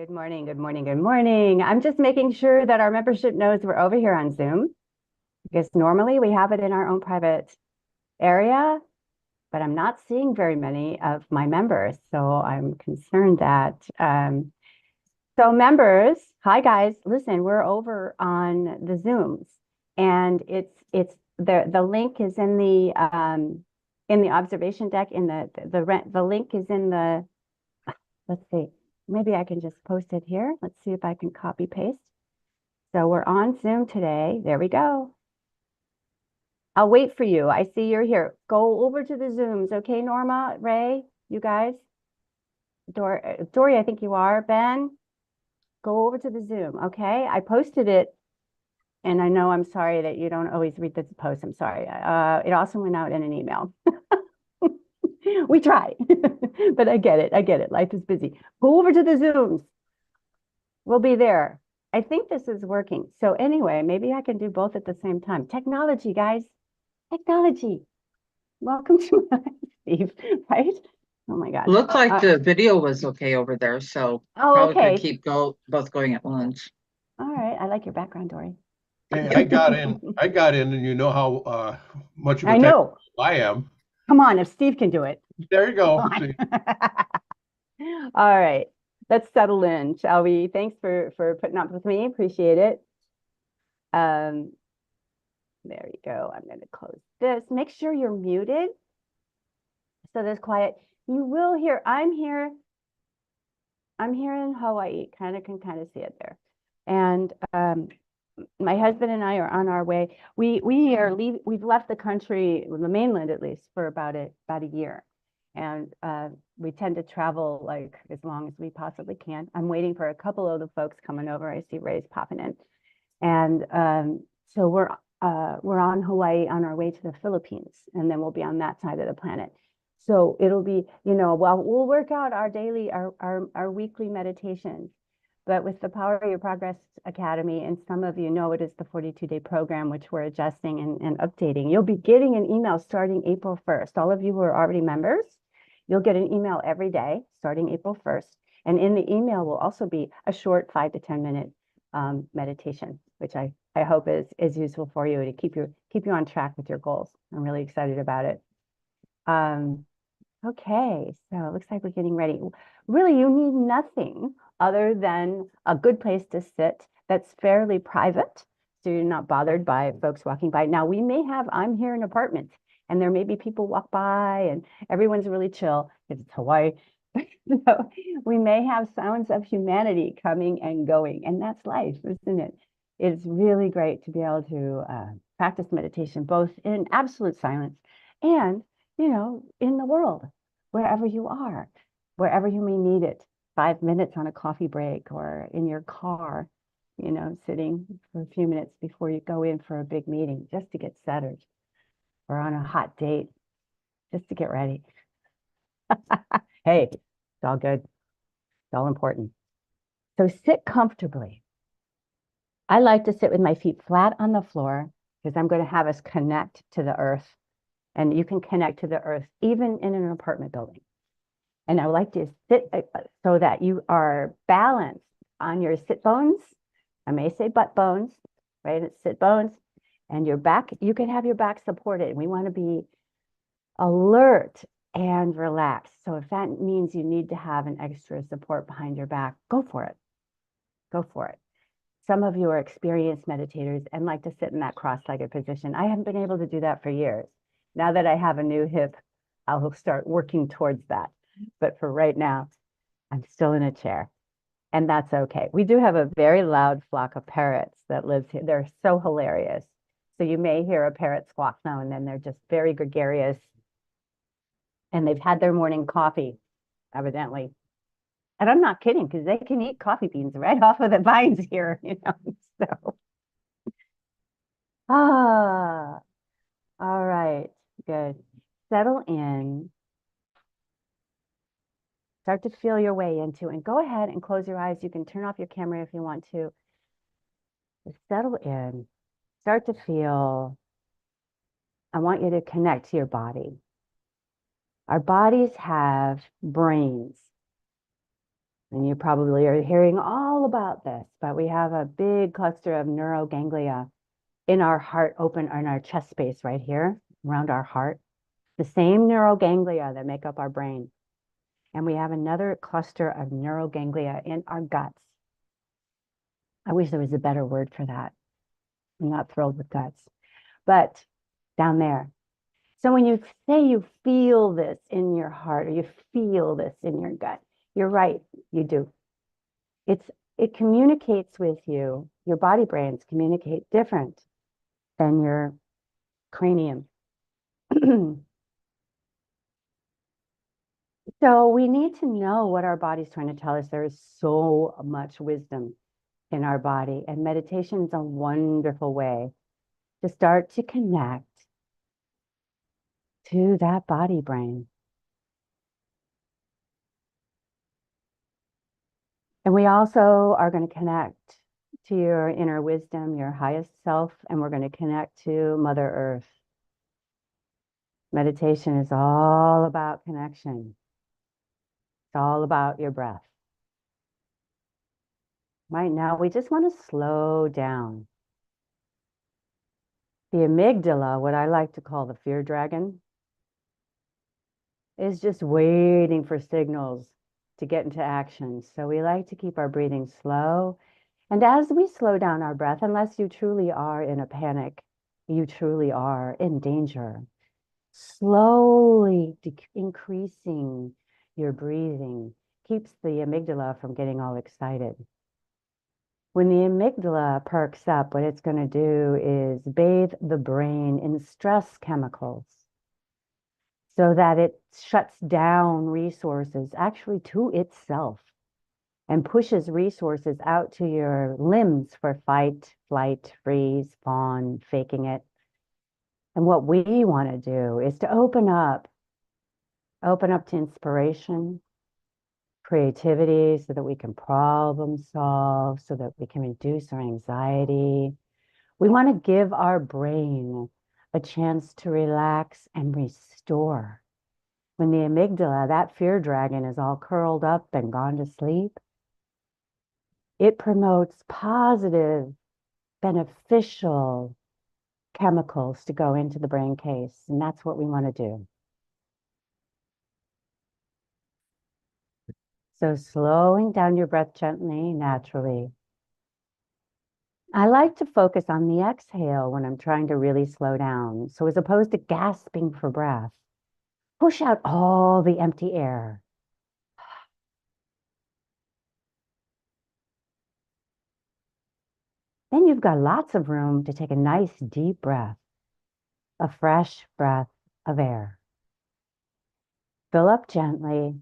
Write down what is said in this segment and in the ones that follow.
Good morning, good morning, good morning. I'm just making sure that our membership knows we're over here on Zoom because normally we have it in our own private area, but I'm not seeing very many of my members. So I'm concerned that, so members, hi guys, listen, we're over on the Zooms and it's the link is in the observation deck the link is in the, let's see. Maybe I can just post it here. Let's see if I can copy paste. So we're on Zoom today. There we go. I'll wait for you. I see you're here. Go over to the Zooms. Okay, Norma, Ray, you guys. Dory, I think you are. Ben, go over to the Zoom. Okay, I posted it. And I know I'm sorry that you don't always read this post. I'm sorry. It also went out in an email. We try, but I get it. I get it. Life is busy. Go over to the Zooms. We'll be there. I think this is working. So anyway, maybe I can do both at the same time. Technology, guys. Technology. Welcome to my Steve, right? Oh my God. Looked like the video was okay over there, so Oh, probably could okay. keep both going at once. All right. I like your background, Dory. Hey, I got in, and you know how much of a I tech know. I am. Come on, if Steve can do it. There you Come go. on. See, All right. Let's settle in, shall we? Thanks for putting up with me. Appreciate it. Um, there you go. I'm going to close this. Make sure you're muted so there's quiet. You will hear, I'm here in Hawaii. Kind of see it there. And my husband and I are on our way. We've left the country, the mainland at least, for about a year. And we tend to travel like as long as we possibly can. I'm waiting for a couple of the folks coming over. I see Ray's popping in. And so we're on Hawaii on our way to the Philippines, and then we'll be on that side of the planet. So it'll be, well, we'll work out our weekly meditations, but with the Power of Your Progress Academy, and some of you know it is the 42-day program, which we're adjusting and updating. You'll be getting an email starting April 1st. All of you who are already members, you'll get an email every day starting April 1st. And in the email will also be a short 5 to 10 minute meditation, which I hope is useful for you to keep you on track with your goals. I'm really excited about it. Okay, so it looks like we're getting ready. Really, you need nothing other than a good place to sit that's fairly private, so you're not bothered by folks walking by. Now, I'm here in an apartment, and there may be people walk by, and everyone's really chill because it's Hawaii. So we may have sounds of humanity coming and going, and that's life, isn't it? It's really great to be able to practice meditation, both in absolute silence and in the world, wherever you are, wherever you may need it, 5 minutes on a coffee break or in your car, sitting for a few minutes before you go in for a big meeting, just to get settled, or on a hot date, just to get ready. Hey, it's all good. It's all important. So sit comfortably. I like to sit with my feet flat on the floor because I'm going to have us connect to the earth. And you can connect to the earth even in an apartment building. And I like to sit so that you are balanced on your sit bones. I may say butt bones, right? It's sit bones. And your back, you can have your back supported. We want to be alert and relaxed. So if that means you need to have an extra support behind your back, go for it. Go for it. Some of you are experienced meditators and like to sit in that cross-legged position. I haven't been able to do that for years. Now that I have a new hip, I'll start working towards that. But for right now, I'm still in a chair. And that's okay. We do have a very loud flock of parrots that lives here. They're so hilarious. So you may hear a parrot squawk now and then. They're just very gregarious. And they've had their morning coffee, evidently. And I'm not kidding, because they can eat coffee beans right off of the vines here, So, all right, good. Settle in. Start to feel your way into, and go ahead and close your eyes. You can turn off your camera if you want to. Just settle in. Start to feel. I want you to connect to your body. Our bodies have brains. And you probably are hearing all about this, but we have a big cluster of neuroganglia in our heart, open in our chest space right here around our heart. The same neuroganglia that make up our brain. And we have another cluster of neuroganglia in our guts. I wish there was a better word for that. I'm not thrilled with guts, but down there. So when you say you feel this in your heart or you feel this in your gut, you're right, you do. It communicates with you. Your body brains communicate different than your cranium. So we need to know what our body's trying to tell us. There is so much wisdom in our body, and meditation is a wonderful way to start to connect to that body brain. And we also are going to connect to your inner wisdom, your highest self, and we're going to connect to Mother Earth. Meditation is all about connection. It's all about your breath. Right now, we just want to slow down. The amygdala, what I like to call the fear dragon, is just waiting for signals to get into action. So we like to keep our breathing slow. And as we slow down our breath, unless you truly are in a panic, you truly are in danger, slowly increasing your breathing keeps the amygdala from getting all excited. When the amygdala perks up, what it's going to do is bathe the brain in stress chemicals so that it shuts down resources actually to itself and pushes resources out to your limbs for fight, flight, freeze, fawn, faking it. And what we want to do is to open up to inspiration, creativity, so that we can problem solve, so that we can reduce our anxiety. We want to give our brain a chance to relax and restore. When the amygdala, that fear dragon, is all curled up and gone to sleep, it promotes positive, beneficial chemicals to go into the brain case. And that's what we want to do. So slowing down your breath gently, naturally. I like to focus on the exhale when I'm trying to really slow down. So as opposed to gasping for breath, push out all the empty air. Then you've got lots of room to take a nice deep breath, a fresh breath of air. Fill up gently.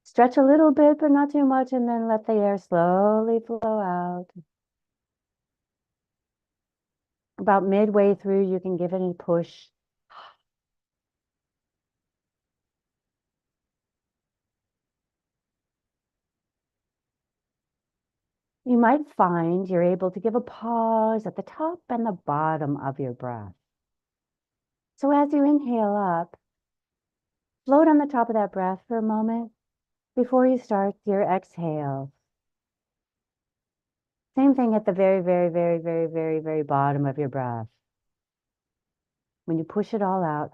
Stretch a little bit, but not too much, and then let the air slowly flow out. About midway through, you can give it a push. You might find you're able to give a pause at the top and the bottom of your breath. So as you inhale up, float on the top of that breath for a moment before you start your exhale. Same thing at the very, very, very, very, very, very bottom of your breath. When you push it all out,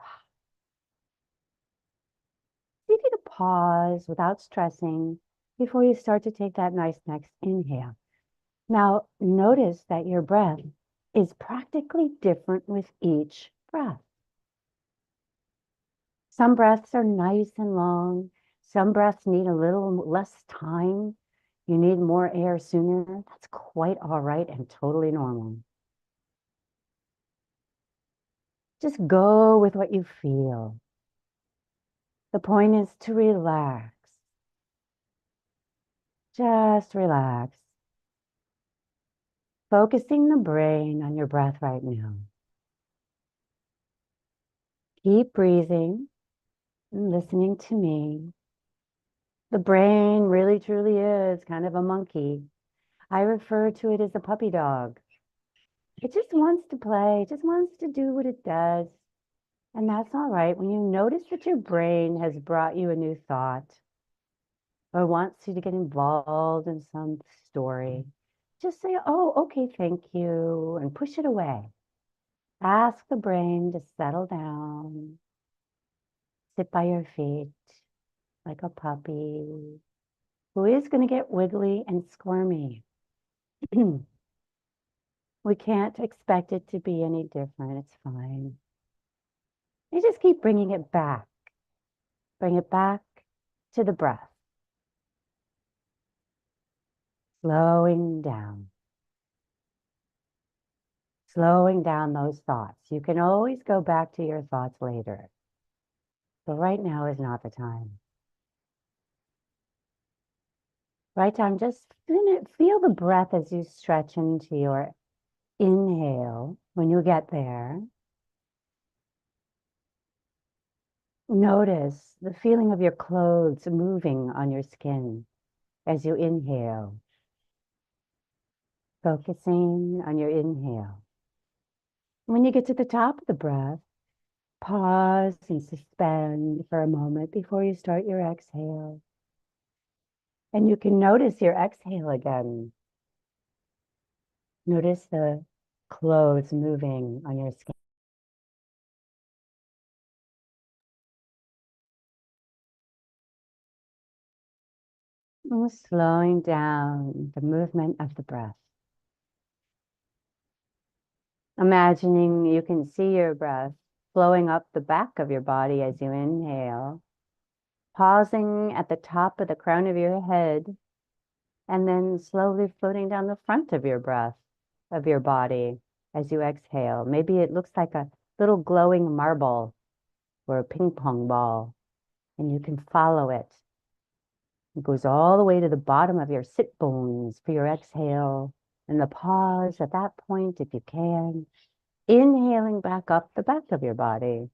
see if you can pause without stressing before you start to take that nice next inhale. Now, notice that your breath is practically different with each breath. Some breaths are nice and long. Some breaths need a little less time. You need more air sooner. That's quite all right and totally normal. Just go with what you feel. The point is to relax. Just relax. Focusing the brain on your breath right now. Keep breathing and listening to me. The brain really truly is kind of a monkey. I refer to it as a puppy dog. It just wants to play, just wants to do what it does. And that's all right. When you notice that your brain has brought you a new thought, or wants you to get involved in some story, just say, oh, okay, thank you, and push it away. Ask the brain to settle down, sit by your feet like a puppy who is going to get wiggly and squirmy. We can't expect it to be any different. It's fine. You just keep bringing it back. Bring it back to the breath. Slowing down. Slowing down those thoughts. You can always go back to your thoughts later. But right now is not the time. Right time, just feel the breath as you stretch into your inhale when you get there. Notice the feeling of your clothes moving on your skin as you inhale. Focusing on your inhale. When you get to the top of the breath, pause and suspend for a moment before you start your exhale. And you can notice your exhale again. Notice the clothes moving on your skin. And slowing down the movement of the breath. Imagining you can see your breath flowing up the back of your body as you inhale, pausing at the top of the crown of your head, and then slowly floating down the front of your breath, of your body as you exhale. Maybe it looks like a little glowing marble or a ping pong ball, and you can follow it. It goes all the way to the bottom of your sit bones for your exhale, and the pause at that point, if you can, inhaling back up the back of your body.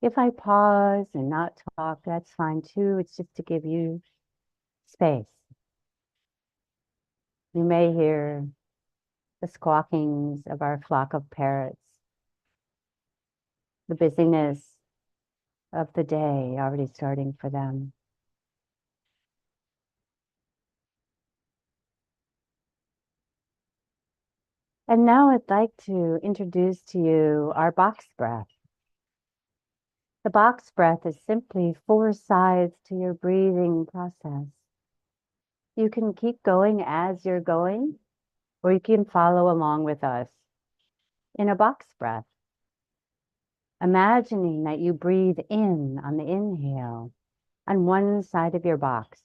If I pause and not talk, that's fine too. It's just to give you space. You may hear the squawkings of our flock of parrots, the busyness of the day already starting for them. And now I'd like to introduce to you our box breath. The box breath is simply 4 sides to your breathing process. You can keep going as you're going, or you can follow along with us in a box breath. Imagining that you breathe in on the inhale on one side of your box,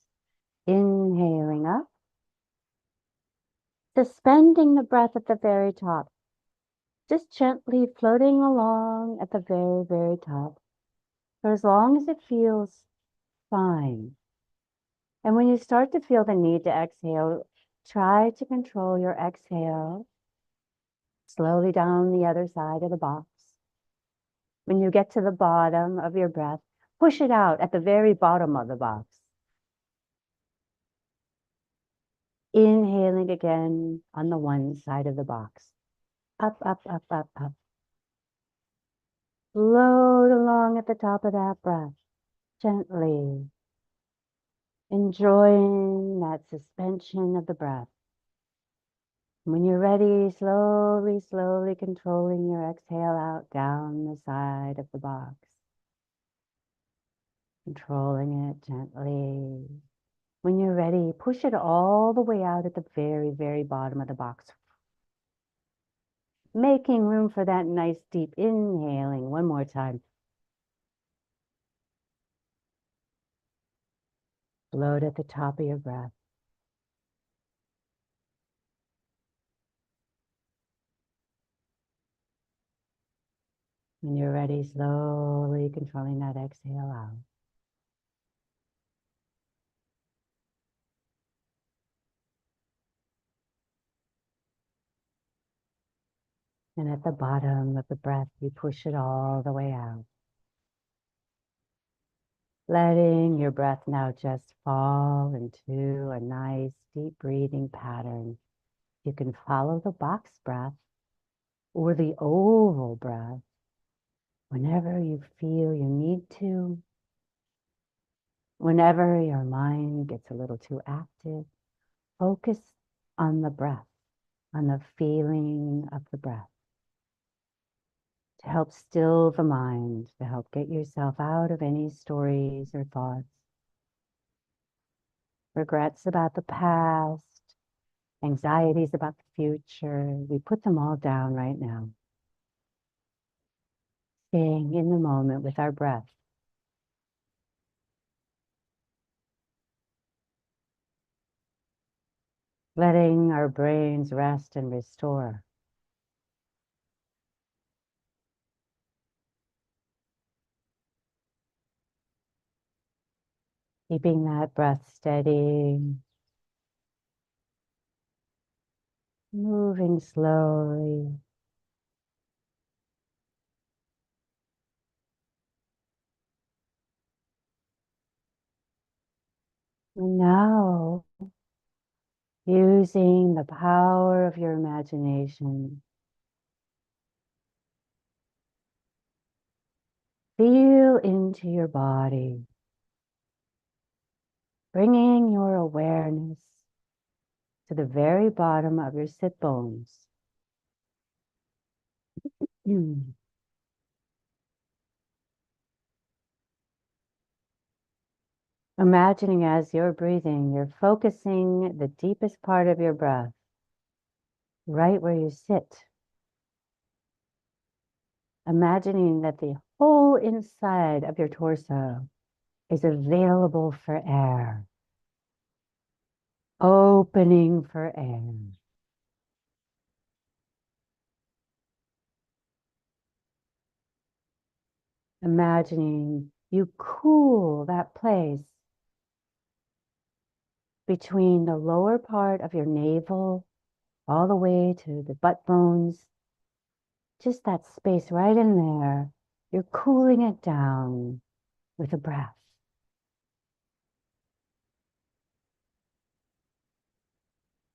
inhaling up, suspending the breath at the very top, just gently floating along at the very, very top for as long as it feels fine. And when you start to feel the need to exhale, try to control your exhale slowly down the other side of the box. When you get to the bottom of your breath, push it out at the very bottom of the box. Inhaling again on the one side of the box. Up, up, up, up, up. Float along at the top of that breath, gently. Enjoying that suspension of the breath. When you're ready, slowly, slowly controlling your exhale out down the side of the box. Controlling it gently. When you're ready, push it all the way out at the very, very bottom of the box. Making room for that nice deep inhaling one more time. Float at the top of your breath. When you're ready, slowly controlling that exhale out. And at the bottom of the breath, you push it all the way out. Letting your breath now just fall into a nice deep breathing pattern. You can follow the box breath or the oval breath whenever you feel you need to, whenever your mind gets a little too active, focus on the breath, on the feeling of the breath, to help still the mind, to help get yourself out of any stories or thoughts, regrets about the past, anxieties about the future. We put them all down right now. Staying in the moment with our breath. Letting our brains rest and restore. Keeping that breath steady. Moving slowly. And now, using the power of your imagination, feel into your body, bringing your awareness to the very bottom of your sit bones. Imagining as you're breathing, you're focusing the deepest part of your breath right where you sit. Imagining that the whole inside of your torso is available for air, opening for air. Imagining you cool that place between the lower part of your navel all the way to the butt bones. Just that space right in there. You're cooling it down with a breath.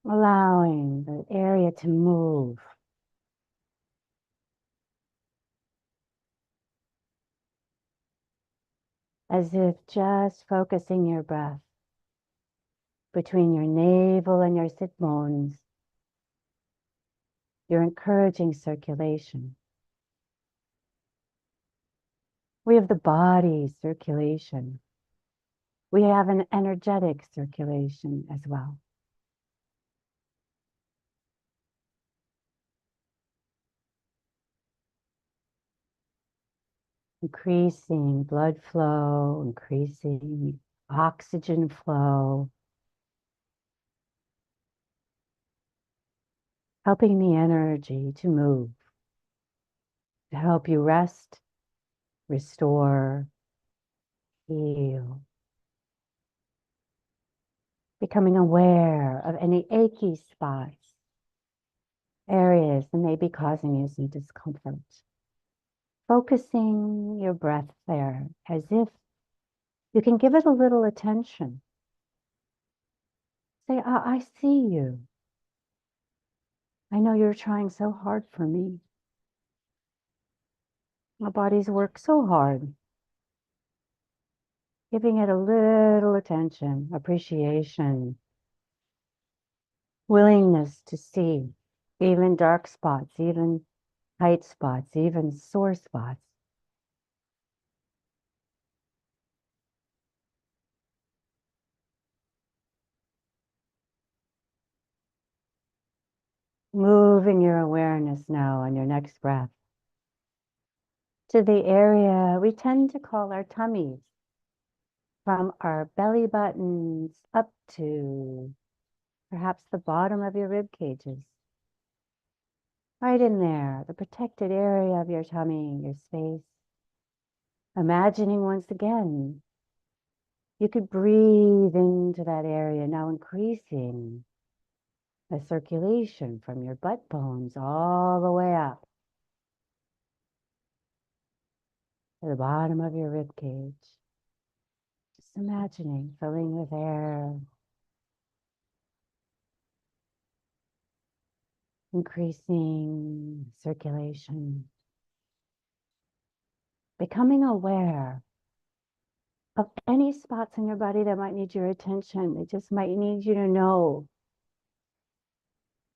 Allowing the area to move. As if just focusing your breath between your navel and your sit bones, you're encouraging circulation. We have the body circulation. We have an energetic circulation as well. Increasing blood flow, increasing oxygen flow, helping the energy to move, to help you rest, restore, heal. Becoming aware of any achy spots, areas that may be causing you some discomfort. Focusing your breath there as if you can give it a little attention. Say, I see you. I know you're trying so hard for me. My body's worked so hard. Giving it a little attention, appreciation, willingness to see even dark spots, even tight spots, even sore spots. Moving your awareness now on your next breath to the area we tend to call our tummies, from our belly buttons up to perhaps the bottom of your rib cages. Right in there, the protected area of your tummy, your space. Imagining once again, you could breathe into that area, now increasing the circulation from your butt bones all the way up to the bottom of your rib cage. Just imagining filling with air, increasing circulation. becoming aware of any spots in your body that might need your attention. They just might need you to know.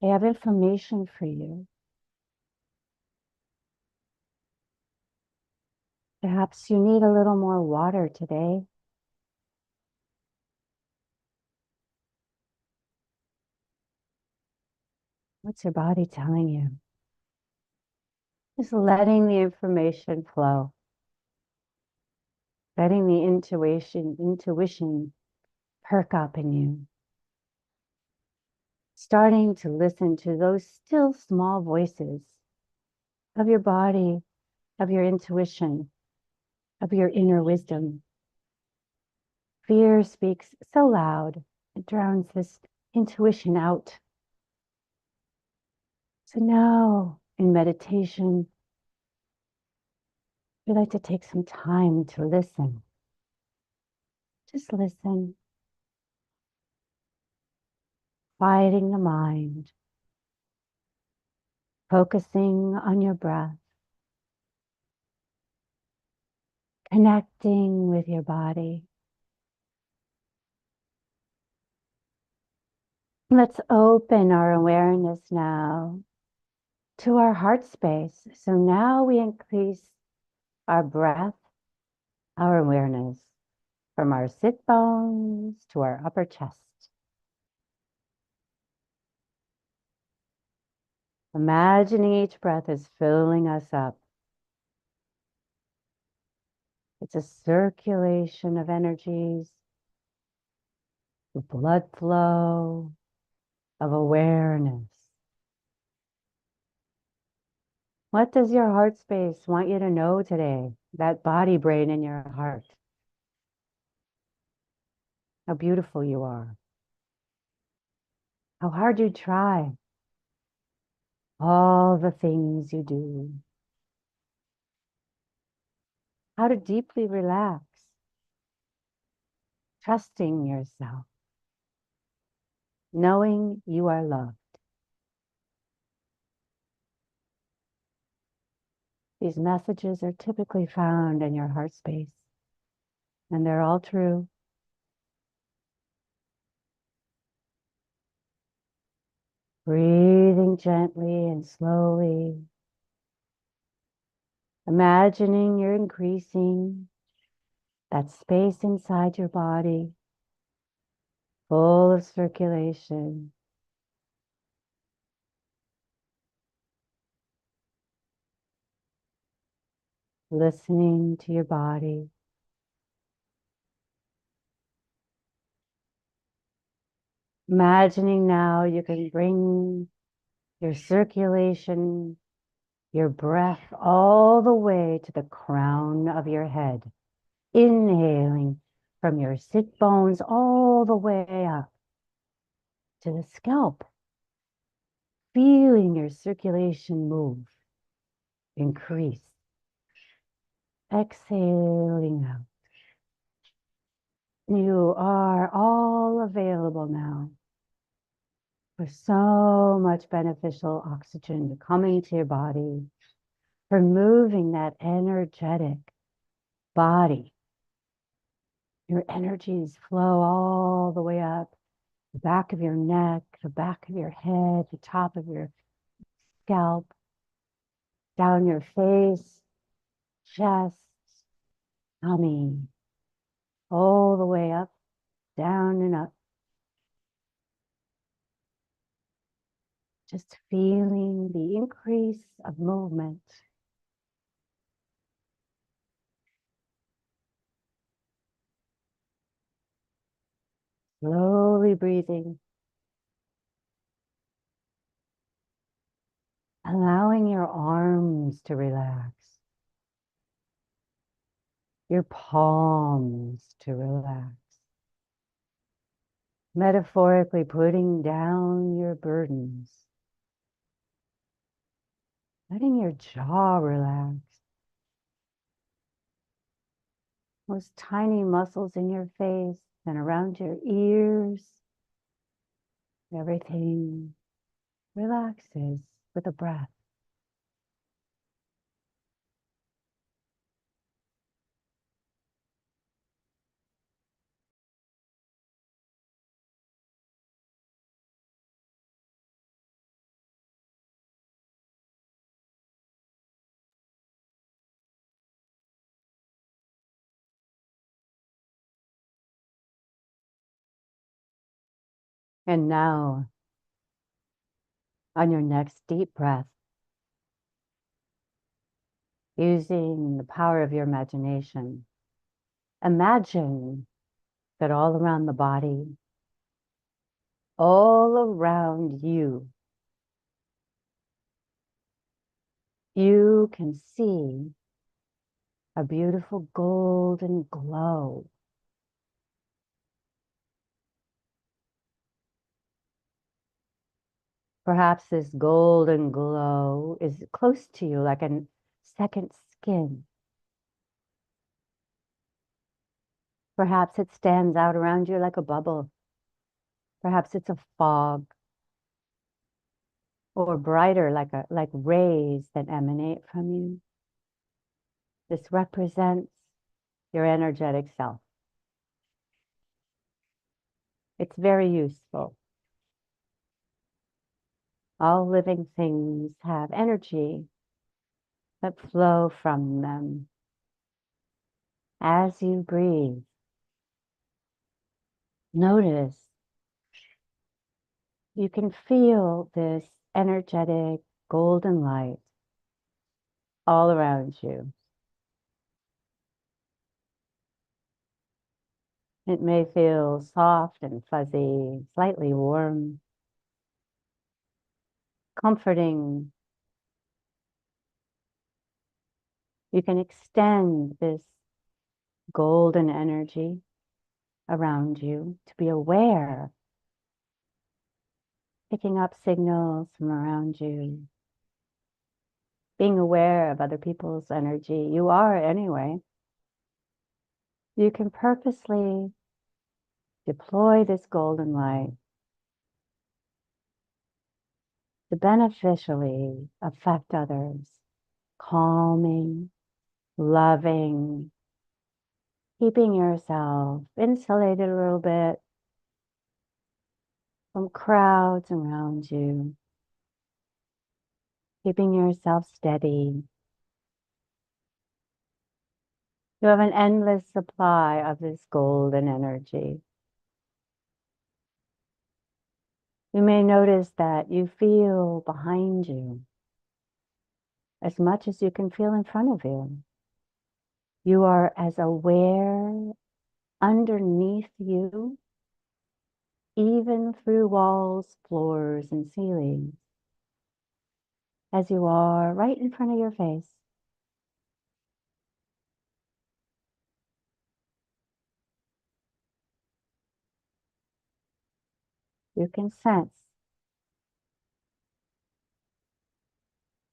They have information for you. Perhaps you need a little more water today. What's your body telling you? Just letting the information flow. Letting the intuition perk up in you. Starting to listen to those still small voices of your body, of your intuition, of your inner wisdom. Fear speaks so loud, it drowns this intuition out. So now, in meditation, we like to take some time to listen. Just listen. Quieting the mind. Focusing on your breath. Connecting with your body. Let's open our awareness now to our heart space. So now we increase our breath, our awareness from our sit bones to our upper chest. Imagining each breath is filling us up. It's a circulation of energies, of blood flow, of awareness. What does your heart space want you to know today? That body brain in your heart. How beautiful you are. How hard you try. All the things you do. How to deeply relax. Trusting yourself. Knowing you are loved. These messages are typically found in your heart space, and they're all true. Breathing gently and slowly. Imagining you're increasing that space inside your body, full of circulation. Listening to your body. Imagining now you can bring your circulation, your breath all the way to the crown of your head. Inhaling from your sit bones all the way up to the scalp. Feeling your circulation move, increase. Exhaling out. You are all available now for so much beneficial oxygen to come into your body, for moving that energetic body. Your energies flow all the way up, the back of your neck, the back of your head, the top of your scalp, down your face, chest, tummy, all the way up, down and up. Just feeling the increase of movement. Slowly breathing. Allowing your arms to relax. Your palms to relax. Metaphorically putting down your burdens. Letting your jaw relax. Those tiny muscles in your face and around your ears. Everything relaxes with a breath. And now, on your next deep breath, using the power of your imagination, imagine that all around the body, all around you, you can see a beautiful golden glow. Perhaps this golden glow is close to you like a second skin. Perhaps it stands out around you like a bubble. Perhaps it's a fog, or brighter like rays that emanate from you. This represents your energetic self. It's very useful. All living things have energy that flow from them. As you breathe, notice you can feel this energetic golden light all around you. It may feel soft and fuzzy, slightly warm, comforting. You can extend this golden energy around you to be aware, picking up signals from around you, being aware of other people's energy. You are anyway. You can purposely deploy this golden light to beneficially affect others, calming, loving, keeping yourself insulated a little bit from crowds around you, keeping yourself steady. You have an endless supply of this golden energy. You may notice that you feel behind you as much as you can feel in front of you. You are as aware underneath you, even through walls, floors, and ceilings, as you are right in front of your face. You can sense.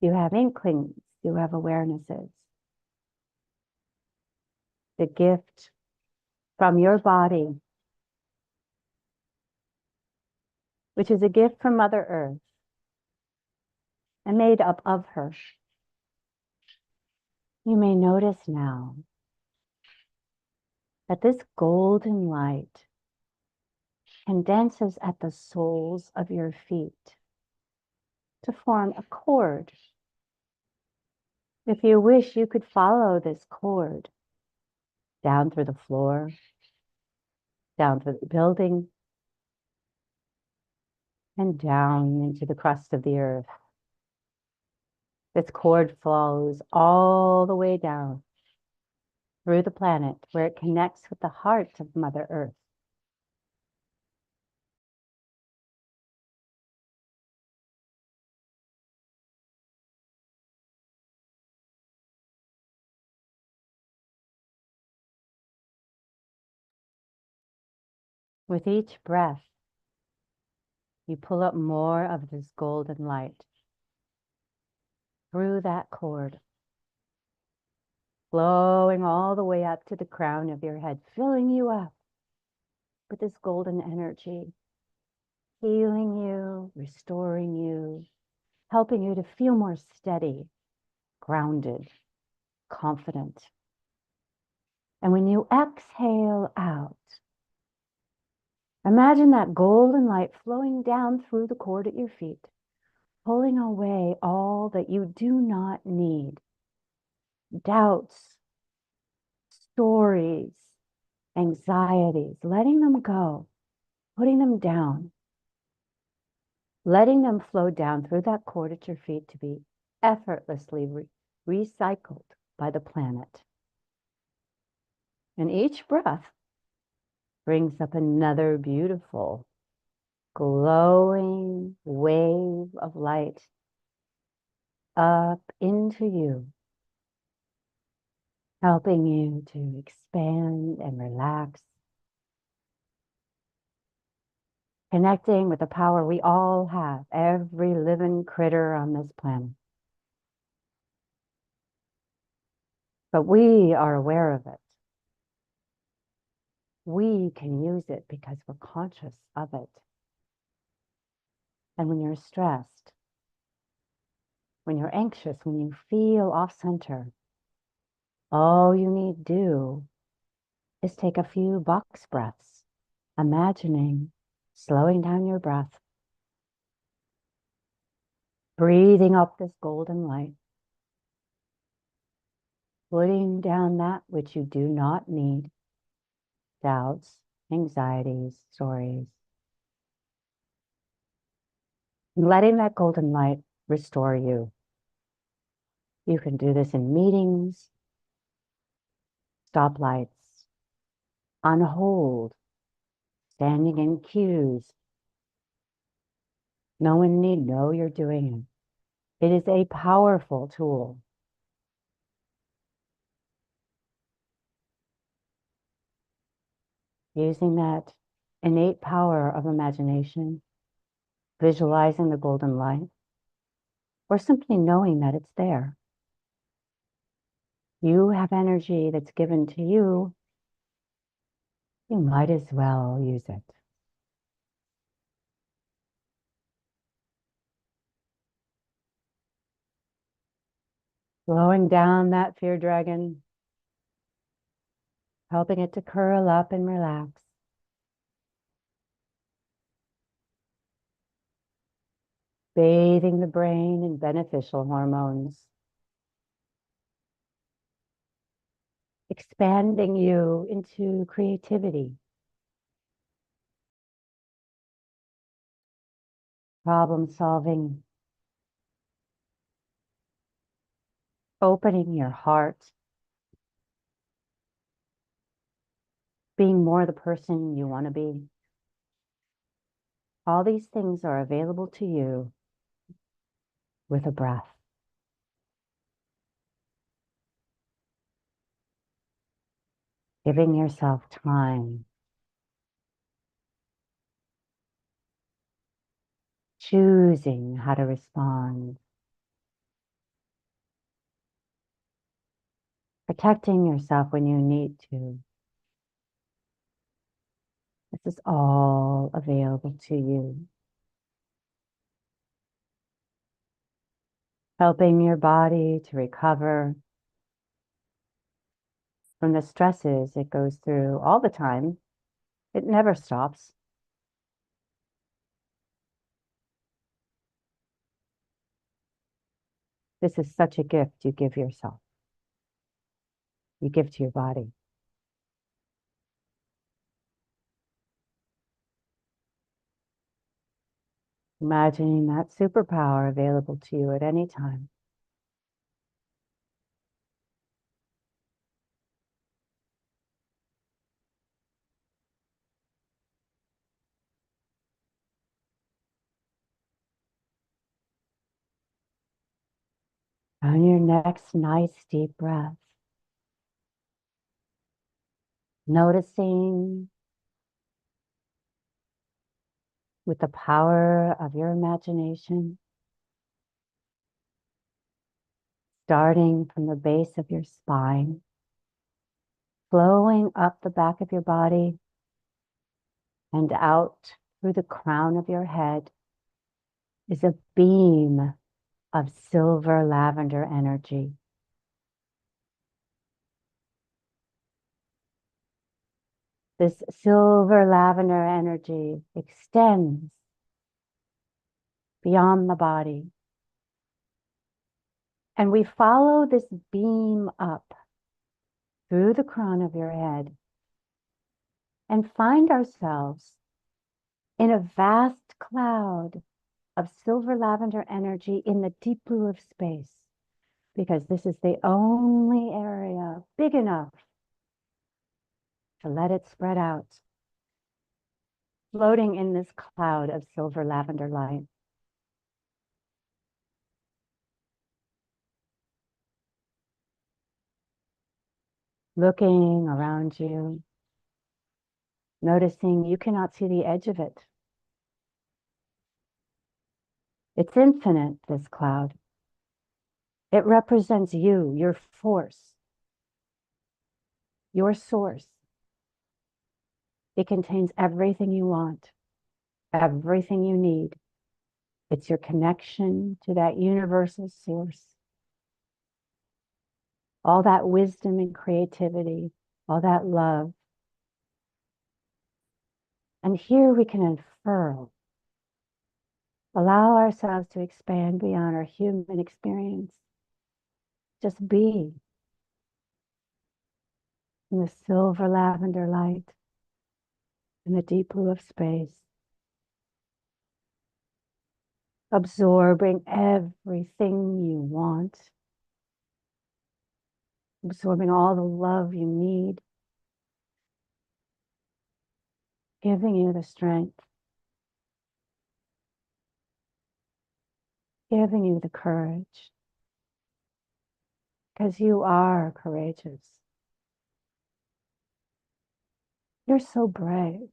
You have inklings. You have awarenesses. The gift from your body, which is a gift from Mother Earth and made up of her. You may notice now that this golden light condenses at the soles of your feet to form a cord. If you wish, you could follow this cord down through the floor, down through the building, and down into the crust of the earth. This cord flows all the way down through the planet where it connects with the heart of Mother Earth. With each breath, you pull up more of this golden light through that cord, flowing all the way up to the crown of your head, filling you up with this golden energy, healing you, restoring you, helping you to feel more steady, grounded, confident. And when you exhale out, imagine that golden light flowing down through the cord at your feet, pulling away all that you do not need. Doubts, stories, anxieties, letting them go, putting them down, letting them flow down through that cord at your feet to be effortlessly recycled by the planet. And each breath brings up another beautiful, glowing wave of light up into you, helping you to expand and relax, connecting with the power we all have, every living critter on this planet. But we are aware of it. We can use it because we're conscious of it. And when you're stressed, when you're anxious, when you feel off center, all you need to do is take a few box breaths, imagining slowing down your breath, breathing up this golden light, putting down that which you do not need, doubts, anxieties, stories, letting that golden light restore you. You can do this in meetings, stoplights, on hold, standing in queues. No one need know you're doing it. It is a powerful tool. Using that innate power of imagination, visualizing the golden light, or simply knowing that it's there. You have energy that's given to you. You might as well use it. Slowing down that fear dragon, helping it to curl up and relax. Bathing the brain in beneficial hormones. Expanding you into creativity, problem solving, opening your heart, being more the person you want to be. All these things are available to you with a breath. Giving yourself time. Choosing how to respond. Protecting yourself when you need to. This is all available to you. Helping your body to recover from the stresses it goes through all the time. It never stops. This is such a gift you give yourself. You give to your body. Imagining that superpower available to you at any time. On your next nice deep breath, noticing with the power of your imagination, starting from the base of your spine, flowing up the back of your body and out through the crown of your head is a beam of silver lavender energy. This silver lavender energy extends beyond the body. And we follow this beam up through the crown of your head and find ourselves in a vast cloud of silver lavender energy in the deep blue of space, because this is the only area big enough to let it spread out, floating in this cloud of silver lavender light. Looking around you, noticing you cannot see the edge of it. It's infinite, this cloud. It represents you, your force, your source. It contains everything you want, everything you need. It's your connection to that universal source. All that wisdom and creativity, all that love. And here we can unfurl, allow ourselves to expand beyond our human experience. Just be in the silver lavender light, in the deep blue of space, absorbing everything you want, absorbing all the love you need, giving you the strength, giving you the courage, because you are courageous. You're so brave.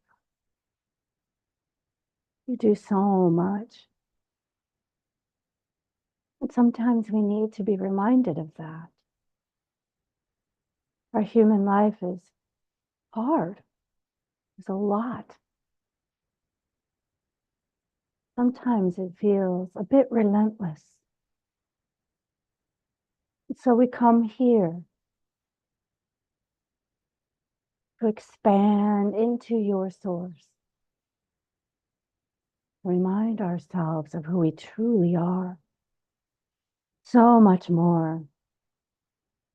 You do so much. And sometimes we need to be reminded of that. Our human life is hard. It's a lot. Sometimes it feels a bit relentless. So we come here to expand into your source. Remind ourselves of who we truly are. So much more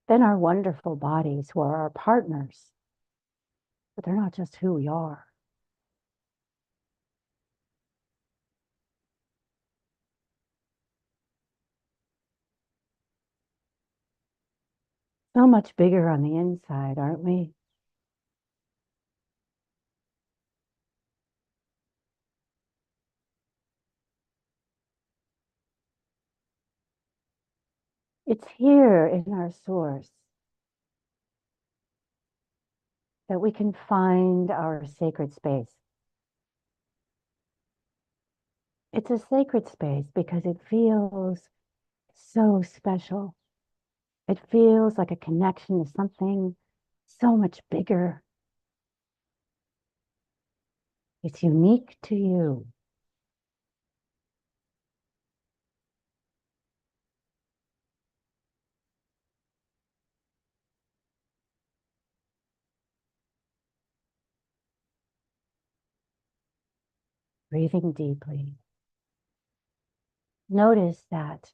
than our wonderful bodies, who are our partners. But they're not just who we are. So much bigger on the inside, aren't we? It's here in our source that we can find our sacred space. It's a sacred space because it feels so special. It feels like a connection to something so much bigger. It's unique to you. Breathing deeply. Notice that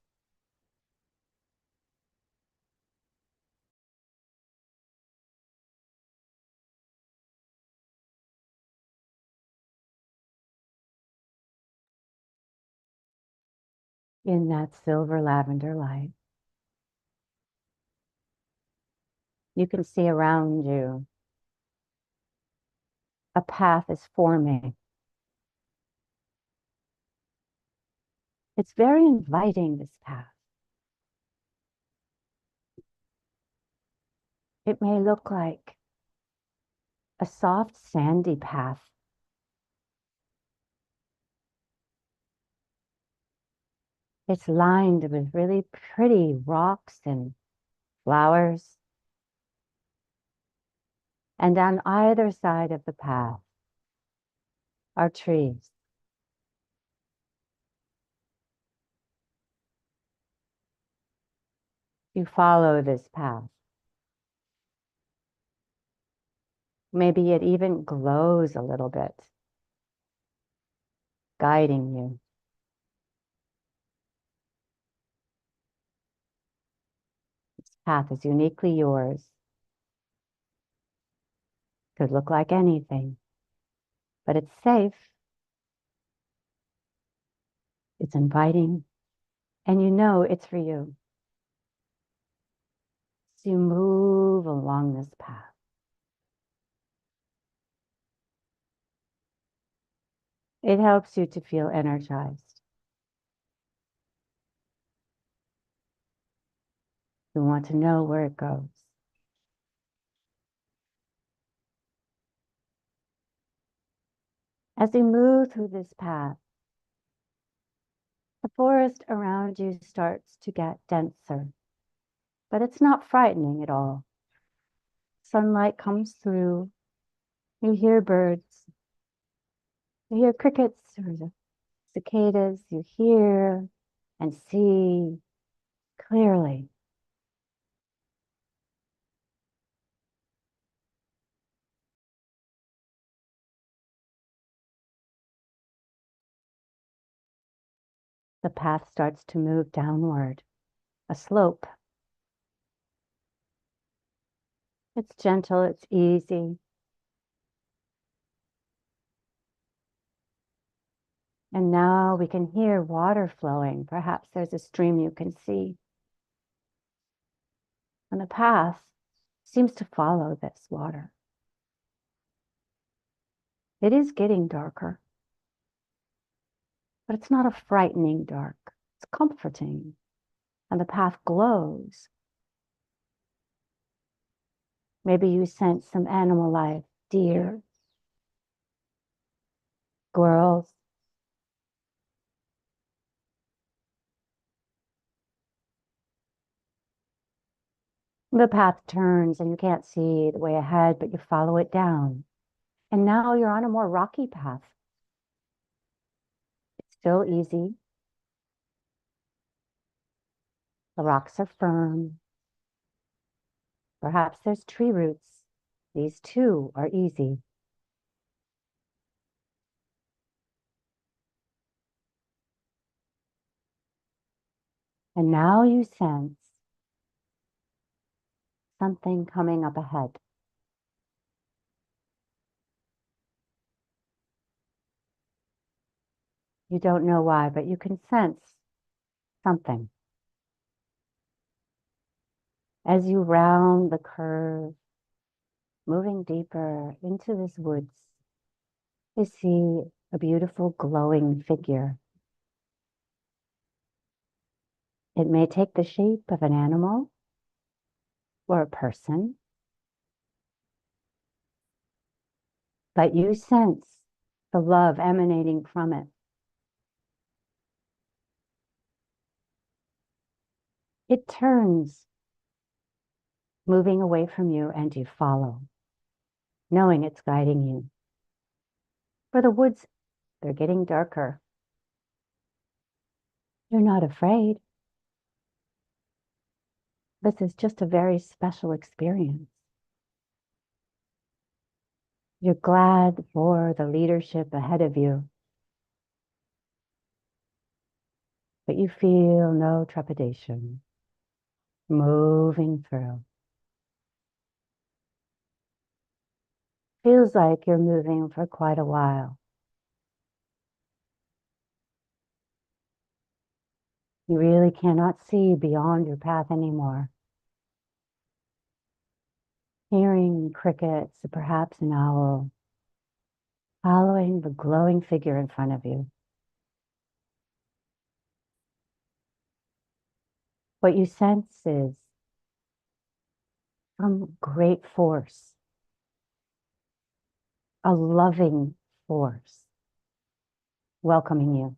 in that silver lavender light, you can see around you a path is forming. It's very inviting, this path. It may look like a soft, sandy path. It's lined with really pretty rocks and flowers. And on either side of the path are trees. You follow this path. Maybe it even glows a little bit, guiding you. This path is uniquely yours. Could look like anything, but it's safe. It's inviting, and you know it's for you. So you move along this path. It helps you to feel energized. You want to know where it goes. As you move through this path, the forest around you starts to get denser, but it's not frightening at all. Sunlight comes through. You hear birds. You hear crickets or the cicadas. You hear and see clearly. The path starts to move downward, a slope. It's gentle, it's easy. And now we can hear water flowing. Perhaps there's a stream you can see. And the path seems to follow this water. It is getting darker, but it's not a frightening dark. It's comforting. And the path glows. Maybe you sense some animal life, deer, squirrels. The path turns and you can't see the way ahead, but you follow it down. And now you're on a more rocky path. It's still easy. The rocks are firm. Perhaps there's tree roots. These too are easy. And now you sense something coming up ahead. You don't know why, but you can sense something. As you round the curve, moving deeper into this woods, you see a beautiful glowing figure. It may take the shape of an animal or a person, but you sense the love emanating from it. It turns, moving away from you, and you follow, knowing it's guiding you. For the woods, they're getting darker. You're not afraid. This is just a very special experience. You're glad for the leadership ahead of you, but you feel no trepidation moving through. Feels like you're moving for quite a while. You really cannot see beyond your path anymore. Hearing crickets, or perhaps an owl, following the glowing figure in front of you. What you sense is some great force, a loving force welcoming you.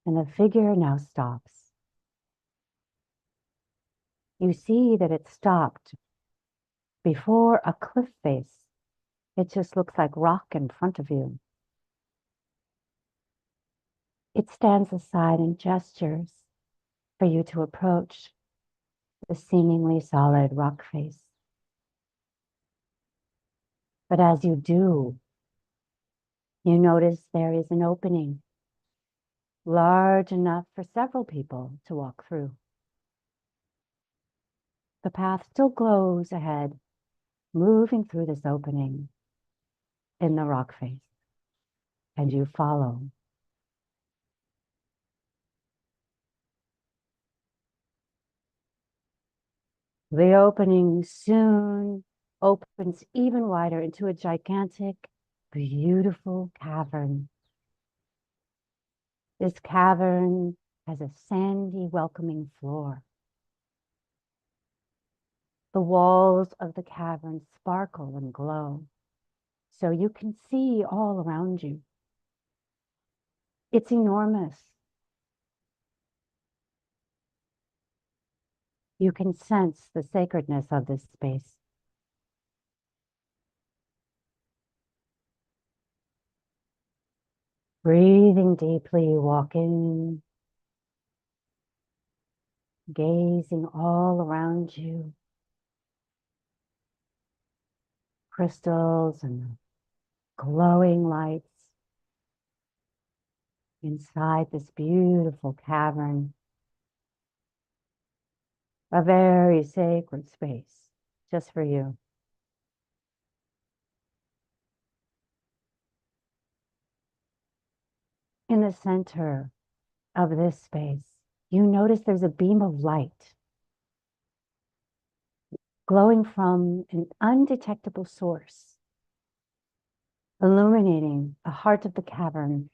And the figure now stops. You see that it stopped before a cliff face. It just looks like rock in front of you. It stands aside and gestures for you to approach the seemingly solid rock face. But as you do, you notice there is an opening large enough for several people to walk through. The path still glows ahead, moving through this opening in the rock face, and you follow. The opening soon opens even wider into a gigantic, beautiful cavern. This cavern has a sandy, welcoming floor. The walls of the cavern sparkle and glow, so you can see all around you. It's enormous. You can sense the sacredness of this space. Breathing deeply, you walk in, gazing all around you. Crystals and glowing lights inside this beautiful cavern. A very sacred space just for you. In the center of this space, you notice there's a beam of light glowing from an undetectable source, illuminating the heart of the cavern,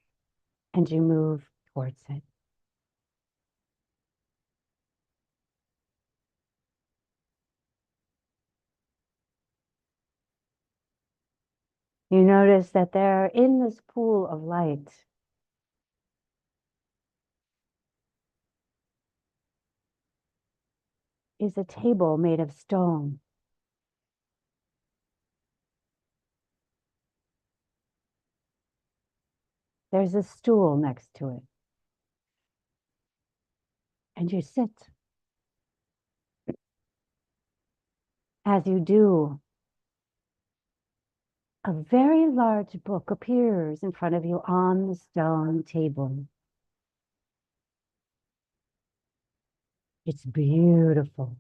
and you move towards it. You notice that there, in this pool of light, is a table made of stone. There's a stool next to it. And you sit. As you do, a very large book appears in front of you on the stone table. It's beautiful,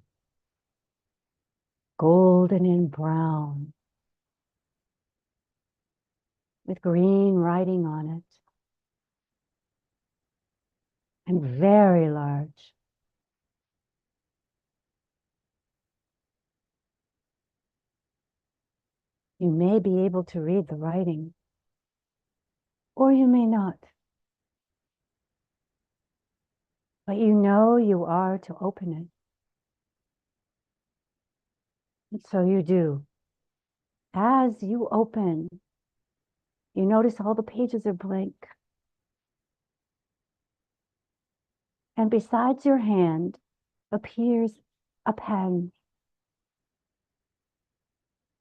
golden and brown, with green writing on it, and very large. You may be able to read the writing, or you may not. But you know you are to open it. And so you do. As you open, you notice all the pages are blank. And besides your hand appears a pen,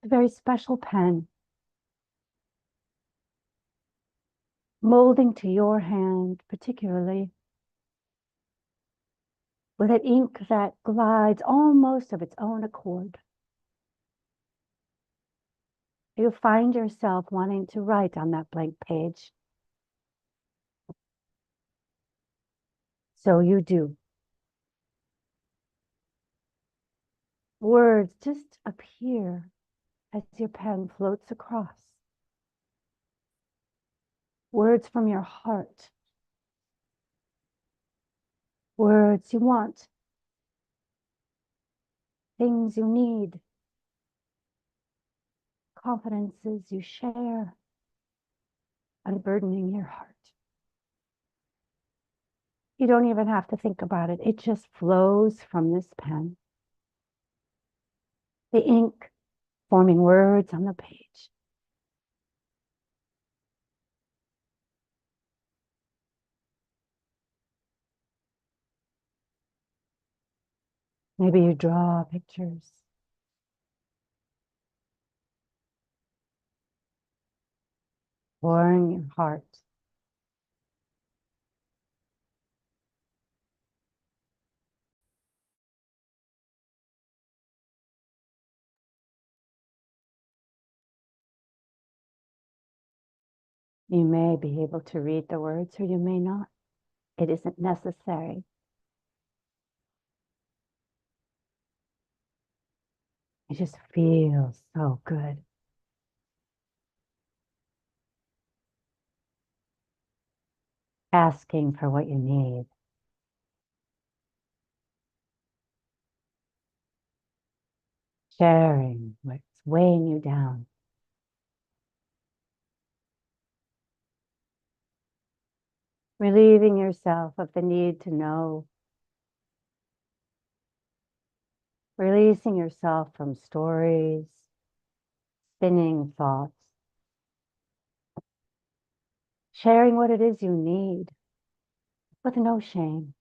a very special pen, molding to your hand particularly, with an ink that glides almost of its own accord. You find yourself wanting to write on that blank page. So you do. Words just appear as your pen floats across. Words from your heart. Words you want. Things you need. Confidences you share. Unburdening your heart. You don't even have to think about it. It just flows from this pen. The ink forming words on the page. Maybe you draw pictures. Pouring your heart. You may be able to read the words or you may not. It isn't necessary. It just feels so good. Asking for what you need. sharing what's weighing you down. Relieving yourself of the need to know. Releasing yourself from stories, spinning thoughts. Sharing what it is you need with no shame.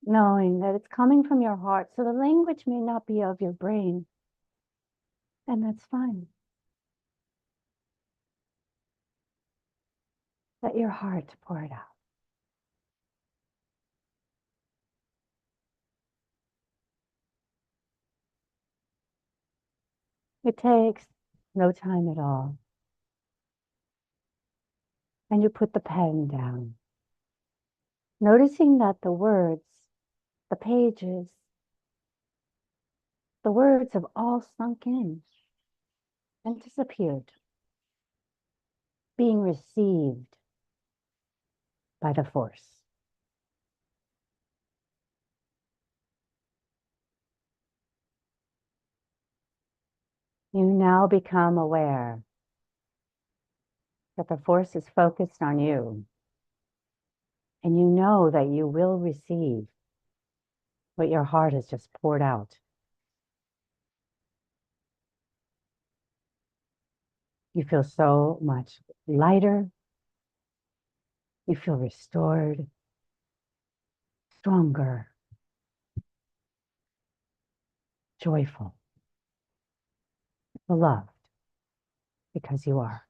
Knowing that it's coming from your heart, so the language may not be of your brain, and that's fine. Let your heart pour it out. It takes no time at all. And you put the pen down, noticing that the words, the pages, the words have all sunk in and disappeared, being received by the force. You now become aware that the force is focused on you, and you know that you will receive what your heart has just poured out. You feel so much lighter. You feel restored, stronger, joyful, beloved, because you are.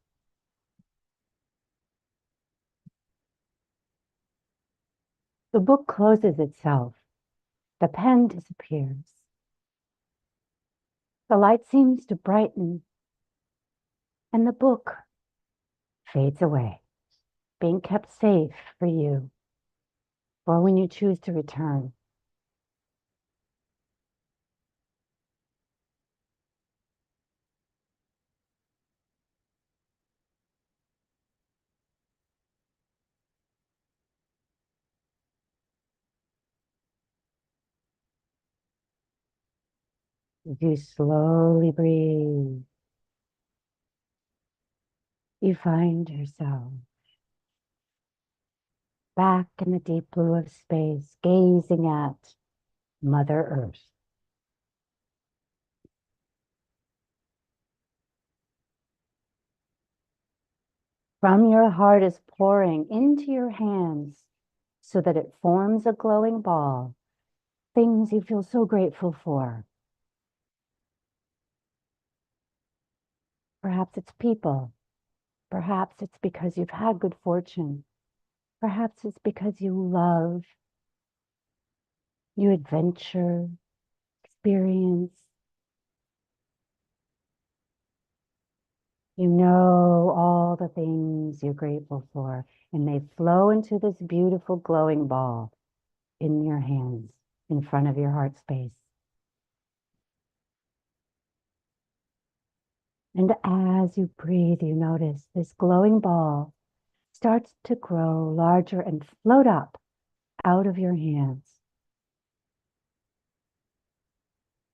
The book closes itself. The pen disappears. The light seems to brighten, and the book fades away, being kept safe for you, or when you choose to return. You slowly breathe. You find yourself back in the deep blue of space, gazing at Mother Earth. From your heart is pouring into your hands so that it forms a glowing ball, things you feel so grateful for. Perhaps it's people. Perhaps it's because you've had good fortune. Perhaps it's because you love, you adventure, experience. You know all the things you're grateful for, and they flow into this beautiful glowing ball in your hands, in front of your heart space. And as you breathe, you notice this glowing ball starts to grow larger and float up out of your hands.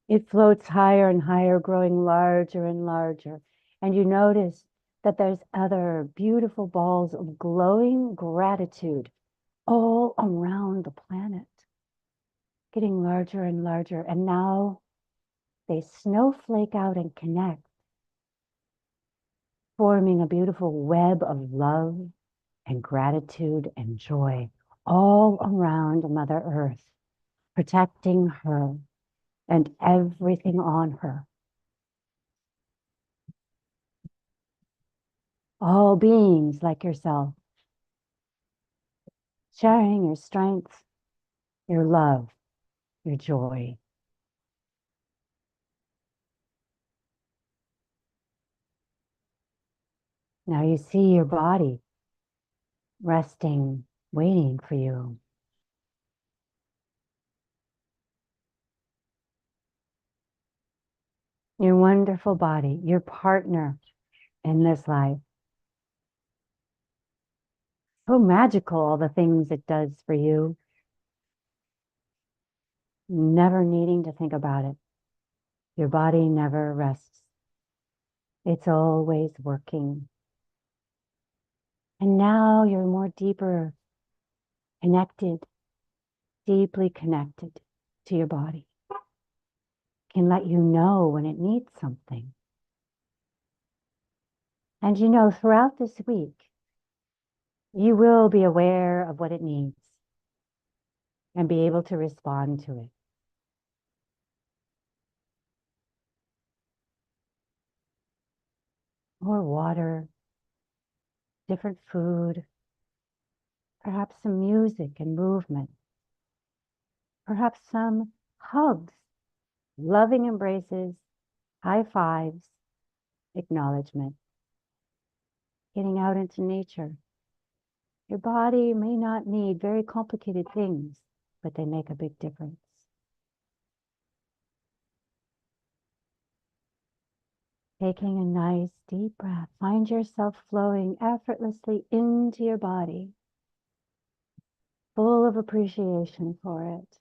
It floats higher and higher, growing larger and larger. And you notice that there's other beautiful balls of glowing gratitude all around the planet, getting larger and larger. And now they snowflake out and connect, forming a beautiful web of love and gratitude and joy all around Mother Earth, protecting her and everything on her. All beings like yourself, sharing your strength, your love, your joy. Now you see your body resting, waiting for you. Your wonderful body, your partner in this life. So magical, all the things it does for you, never needing to think about it. Your body never rests. It's always working. And now you're more deeper connected, deeply connected to your body. Can let you know when it needs something. And you know, throughout this week, you will be aware of what it needs and be able to respond to it. More water, different food, perhaps some music and movement, perhaps some hugs, loving embraces, high fives, acknowledgement, getting out into nature. Your body may not need very complicated things, but they make a big difference. Taking a nice deep breath, find yourself flowing effortlessly into your body, full of appreciation for it,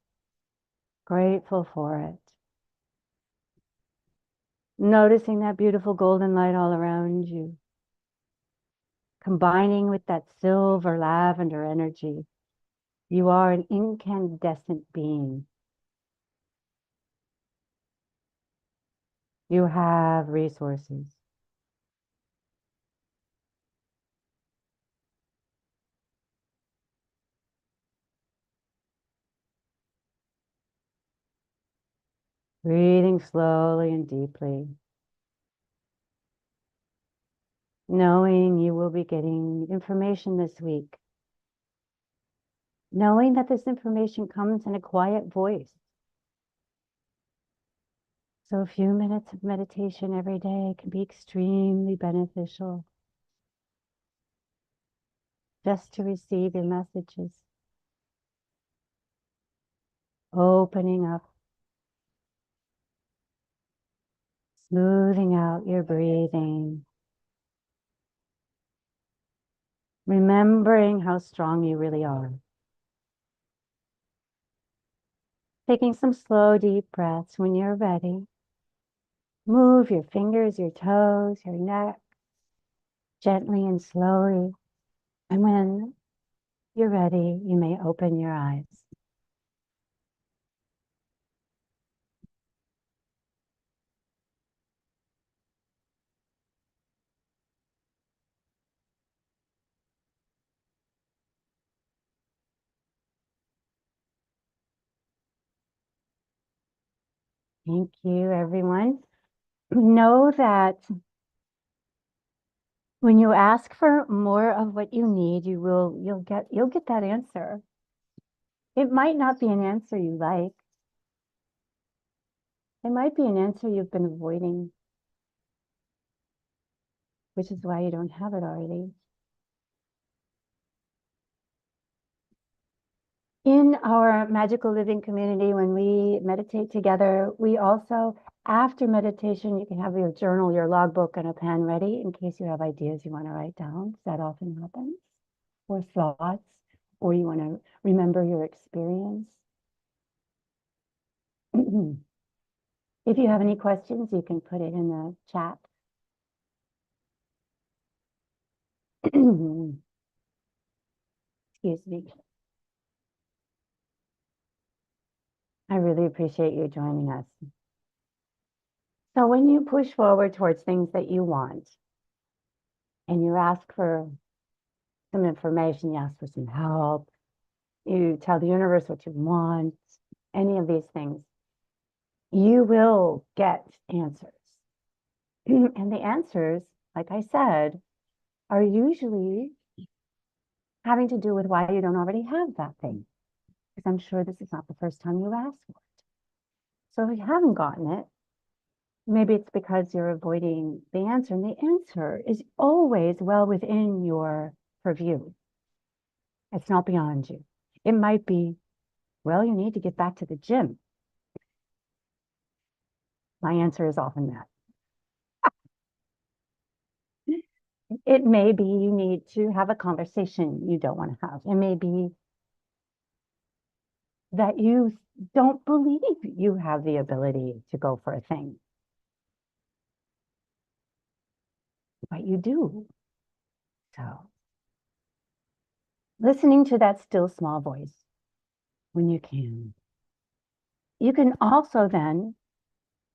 grateful for it. Noticing that beautiful golden light all around you, combining with that silver lavender energy. You are an incandescent being. You have resources. Breathing slowly and deeply. Knowing you will be getting information this week. Knowing that this information comes in a quiet voice. So a few minutes of meditation every day can be extremely beneficial. Just to receive your messages. Opening up. Smoothing out your breathing. Remembering how strong you really are. Taking some slow, deep breaths when you're ready. Move your fingers, your toes, your neck, gently and slowly. And when you're ready, you may open your eyes. Thank you, everyone. Know that when you ask for more of what you need, you'll get that answer. It might not be an answer you like. It might be an answer you've been avoiding, which is why you don't have it already. In our magical living community, when we meditate together, we also, after meditation, you can have your journal, your logbook, and a pen ready in case you have ideas you want to write down. That often happens. Or thoughts, or you want to remember your experience. If you have any questions, you can put it in the chat. Excuse me. I really appreciate you joining us. So when you push forward towards things that you want, and you ask for some information, you ask for some help, you tell the universe what you want, any of these things, you will get answers. And the answers, like I said, are usually having to do with why you don't already have that thing. Because I'm sure this is not the first time you've asked for it. So if you haven't gotten it, maybe it's because you're avoiding the answer. And the answer is always well within your purview. It's not beyond you. It might be, well, you need to get back to the gym. My answer is often that. It may be you need to have a conversation you don't want to have. It may be that you don't believe you have the ability to go for a thing, but you do. So listening to that still small voice when you can. You can also then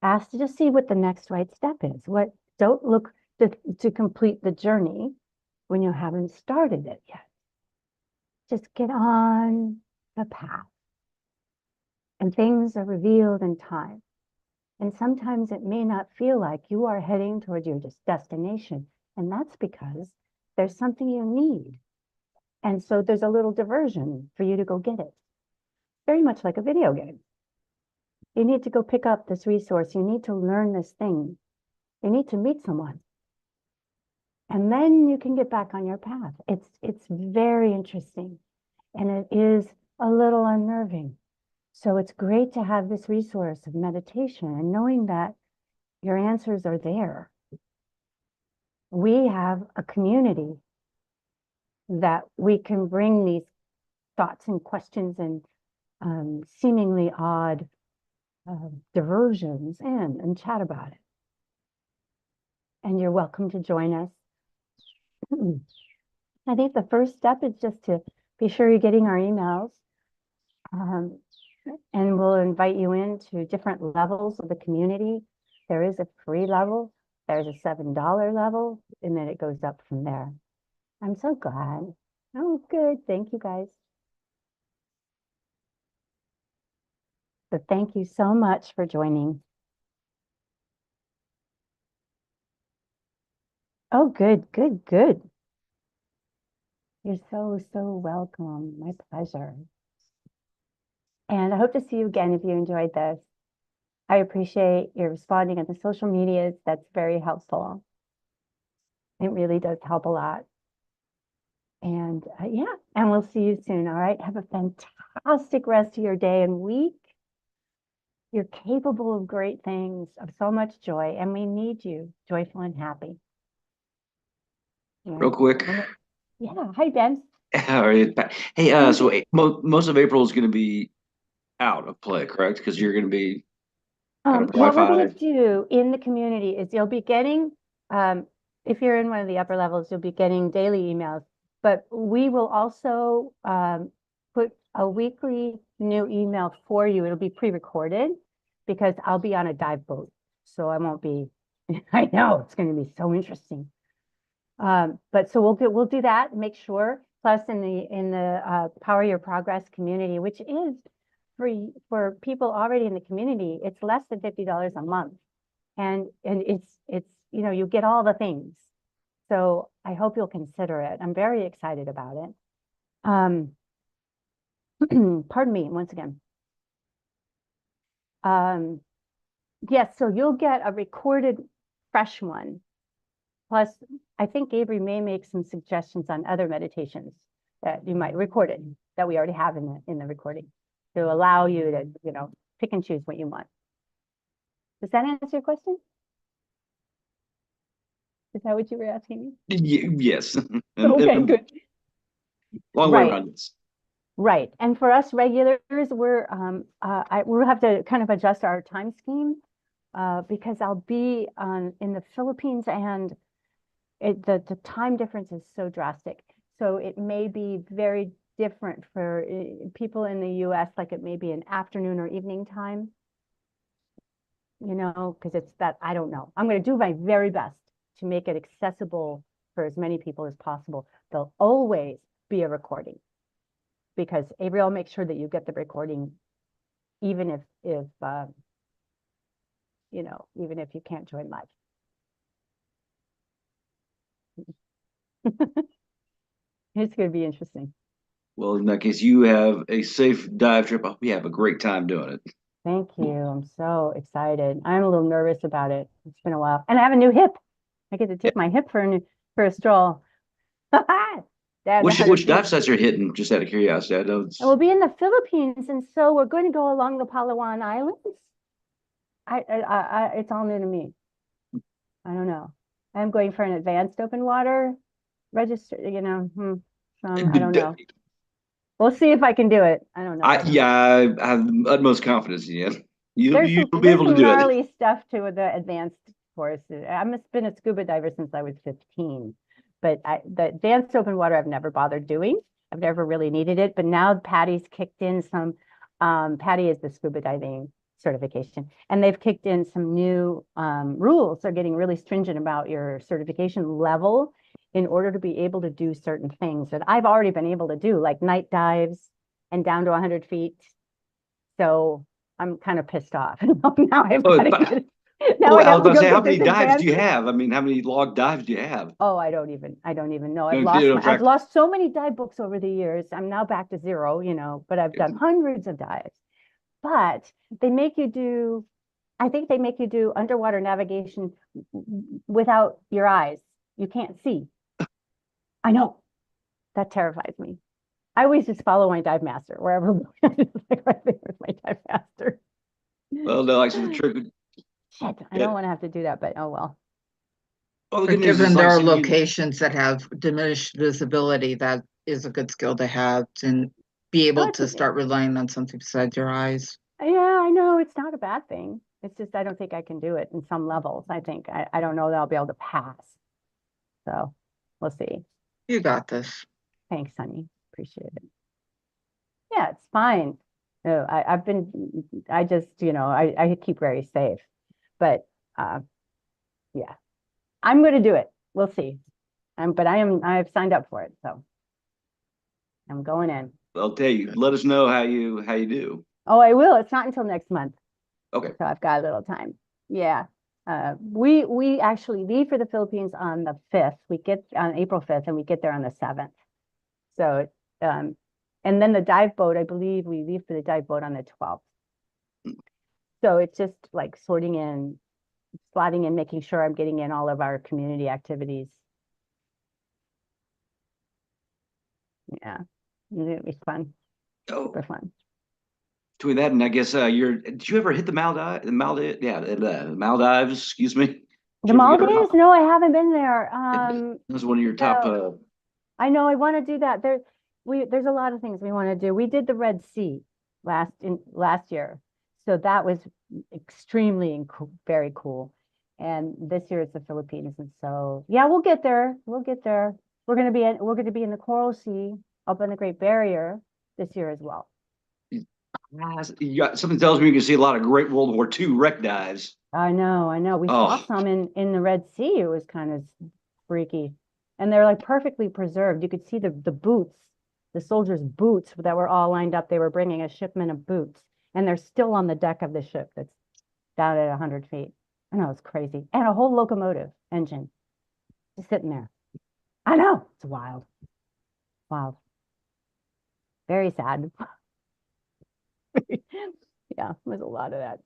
ask to just see what the next right step is. Don't look to complete the journey when you haven't started it yet. Just get on the path. And things are revealed in time. And sometimes it may not feel like you are heading toward your destination. And that's because there's something you need. And so there's a little diversion for you to go get it. Very much like a video game. You need to go pick up this resource. You need to learn this thing. You need to meet someone. And then you can get back on your path. It's very interesting. And it is a little unnerving. So it's great to have this resource of meditation and knowing that your answers are there. We have a community that we can bring these thoughts and questions and seemingly odd diversions in and chat about it. And you're welcome to join us. I think the first step is just to be sure you're getting our emails. And we'll invite you into different levels of the community. There is a free level, there's a $7 level, and then it goes up from there. I'm so glad. Oh, good. Thank you, guys. So thank you so much for joining. Oh, good, good, good. You're so welcome. My pleasure. And I hope to see you again if you enjoyed this. I appreciate your responding on the social medias. That's very helpful. It really does help a lot. And yeah, and we'll see you soon. All right. Have a fantastic rest of your day and week. You're capable of great things, of so much joy, and we need you joyful and happy. Real quick. Yeah. Hi, Ben. How are you? Hey, so most of April is going to be out of play, correct? Because you're going to be kind of What we're going Wi-Fi. to do in the community is you'll be getting, if you're in one of the upper levels, you'll be getting daily emails. But we will also put a weekly new email for you. It'll be pre-recorded because I'll be on a dive boat. So I won't be, I know it's going to be so interesting. But so we'll do that, make sure. Plus in the Power Your Progress community, which is free for people already in the community, it's less than $50 a month. And it's you know, you get all the things. So I hope you'll consider it. I'm very excited about it. Pardon me once again. Yes, so you'll get a recorded fresh one. Plus, I think Avery may make some suggestions on other meditations that you might record it that we already have in the recording to allow you to, you know, pick and choose what you want. Does that answer your question? Is that what you were asking me? Yes. Okay, good. Long way Right. around this. Right. And for us regulars, we'll have to kind of adjust our time scheme because I'll be in the Philippines and the time difference is so drastic. So it may be very different for people in the US, like it may be an afternoon or evening time, you know, because it's that, I don't know. I'm going to do my very best to make it accessible for as many people as possible. There'll always be a recording because Avery will make sure that you get the recording, even if you know, even if you can't join live. It's going to be interesting. Well, in that case, you have a safe dive trip. I hope you have a great time doing it. Thank you. I'm so excited. I'm a little nervous about it. It's been a while. And I have a new hip. I get to take my hip for a stroll. Dad, Which dive sites are hitting? Just out of curiosity, I know and we'll be in the Philippines, and so we're going to go along the Palawan Islands. It's all new to me. I don't know. I'm going for an advanced open water register, I don't know. We'll see if I can do it. I don't know. I have utmost confidence in you. You'll There's be there's able to some do it. gnarly stuff to the advanced course. Been a scuba diver since I was 15, but the advanced open water I've never bothered doing. I've never really needed it, but now Patty's kicked in some. Patty is the scuba diving certification, and they've kicked in some new rules. They're getting really stringent about your certification level in order to be able to do certain things that I've already been able to do, like night dives and down to 100 feet. So I'm kind of pissed off. Now I've got to get it. Now I was have about to to go say, how get many this dives do you advanced. have? I mean, how many log dives do you have? Oh, I don't even know. No, you don't I've track- lost so many dive books over the years. I'm now back to zero, but I've done hundreds of dives. But they make you do, I think they make you do underwater navigation without your eyes. You can't see. I know. That terrifies me. I always just follow my dive master wherever I'm going. It's like right there with my dive master. Well, no, like so the trick. Shit, I don't want to have to do that, but oh well. Well, the But good news given is, like there I are said, you, locations that have diminished visibility, that is a good skill to have and be able it's to okay. start relying on something besides your eyes. Yeah, I know it's not a bad thing. It's just I don't think I can do it in some levels. I don't know that I'll be able to pass. So we'll see. You got this. Thanks, honey. Appreciate it. Yeah, it's fine. No, I just, I keep very safe. But yeah, I'm going to do it. We'll see. But I've signed up for it. So I'm going in. I'll tell you. Let us know how you do. Oh, I will. It's not until next month. Okay. So I've got a little time. Yeah. We actually leave for the Philippines on the 5th. We get on April 5th and we get there on the 7th. So, and then the dive boat, I believe we leave for the dive boat on the 12th. So it's just like slotting in, making sure I'm getting in all of our community activities. Yeah, it'll be fun. Oh, Super fun. between that and I guess did you ever hit the Maldives? The Maldives, excuse me. Did The you ever get Maldives? No, I haven't been there. that was one of your top No. I know I want to do that. There's a lot of things we want to do. We did the Red Sea last year. So that was extremely very cool. And this year it's the Philippines. And so yeah, we'll get there. We'll get there. We're gonna be in the Coral Sea up in the Great Barrier this year as well. something tells me you can see a lot of great World War II wreck dives. I know. We saw some in the Red Sea. It was kind of freaky. And they're like perfectly preserved. You could see the boots, the soldiers' boots that were all lined up. They were bringing a shipment of boots, and they're still on the deck of the ship that's down at 100 feet. I know, it's crazy. And a whole locomotive engine just sitting there. I know, it's wild. Wild. Very sad. Yeah, there's a lot of that.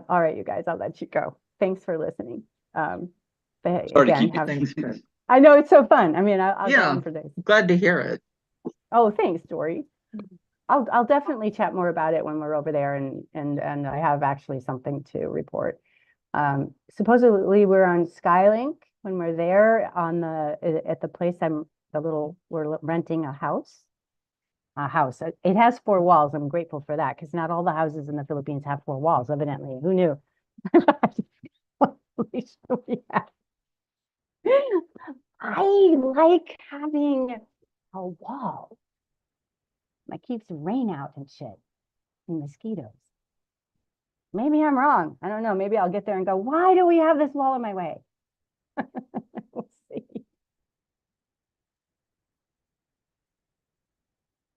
All right, you guys, I'll let you go. Thanks for listening. But Sorry to again, keep you. Thanks, Chris. I know it's so fun. I mean, I'll go Yeah. on for days. Glad to hear it. Oh, thanks, Dory. I'll definitely chat more about it when we're over there, and I have actually something to report. Supposedly we're on Skylink when we're there at the place we're renting a house. It has 4 walls. I'm grateful for that because not all the houses in the Philippines have 4 walls, evidently. Who knew? I like having a wall that keeps rain out and shit and mosquitoes. Maybe I'm wrong. I don't know. Maybe I'll get there and go, why do we have this wall in my way? We'll see.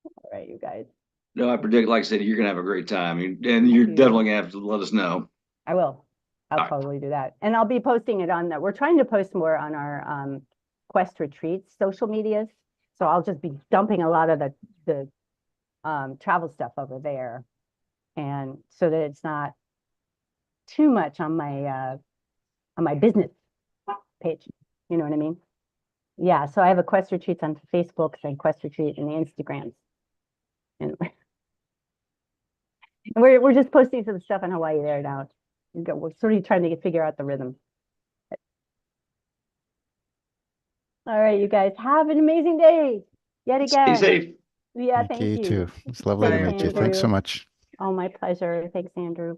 All right, you guys. No, I predict, like I said, you're gonna have a great time, and you're definitely gonna have to let us know. I will. I'll All right. totally do that. And I'll be posting it on we're trying to post more on our Quest retreats social medias. So I'll just be dumping a lot of the travel stuff over there. And so that it's not too much on my business page. You know what I mean? Yeah. So I have a Quest retreats on Facebook and Quest retreat and the Instagrams. And we're just posting some stuff in Hawaii there now. We're sort of trying to figure out the rhythm. All right, you guys have an amazing day yet Stay again. safe. Yeah, Thank you, you too. It's lovely to Bye, meet you. Thanks so Andrew. much. Oh, my pleasure. Thanks, Andrew.